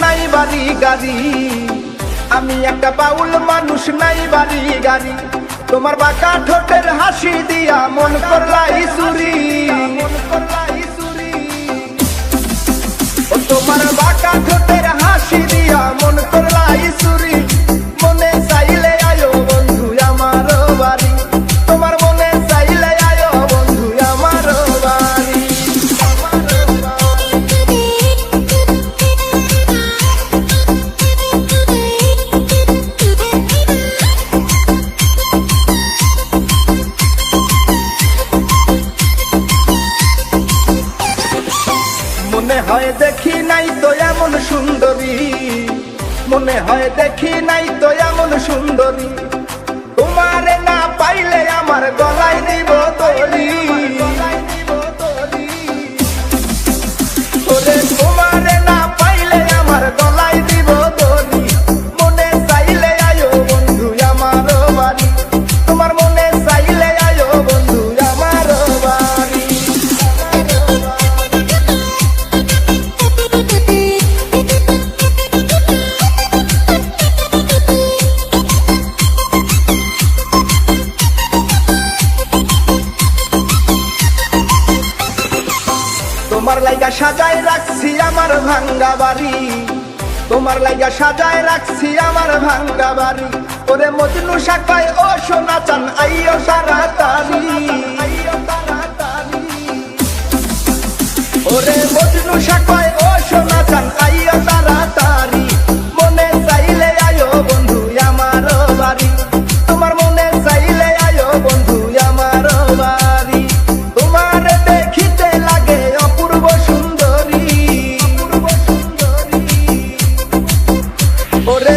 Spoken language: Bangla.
নাই বাড়ি গাড়ি, আমি একটা বাউল মানুষ নাই বাড়ি গাড়ি। তোমার বাঁকা ঠোঁটের হাসি দিয়া মন করলাই চুরি, তোমার বাঁকা ঠোঁটের হাসি দিয়া মন করলাই চুরি। মনে চাইলে আয়ো বন্ধু আমার বাড়ি, তোমার মনে চাইলে আয়ো বন্ধু আমার বাড়ি। মনে হয় দেখি নাই তো এমন সুন্দরী, মনে হয় দেখি নাই তো এমন সুন্দরী। তোমারে না পাইলে আমার গলায় দিব দড়ি, ওরে তোমারে না পাইলে আমার গলায় দিব দড়ি। মনে চাইলে আয়ো বন্ধু আমার বাড়ি, তোমার মনে চাইলে আয়ো বন্ধু আমার বাড়ি। তোমার লাইগা সাজায় রাখছি আমার ভাঙ্গা বাড়ি, তোমার লাইগা সাজায় রাখছি আমার ভাঙ্গা বাড়ি। ওরে মজনু শাখায় ও সোনা চান আইও তাড়াতাড়ি, ওরে মজনু শাখায় ও সোনা চান আইও তাড়াতাড়ি। মনে চাইলে আয়ো বন্ধু আমার বাড়ি, তোমার মনে চাইলে আয়ো বন্ধু আমার বাড়ি। তোমার দেখিতে লাগে অপূর্ব সুন্দরী, ওরে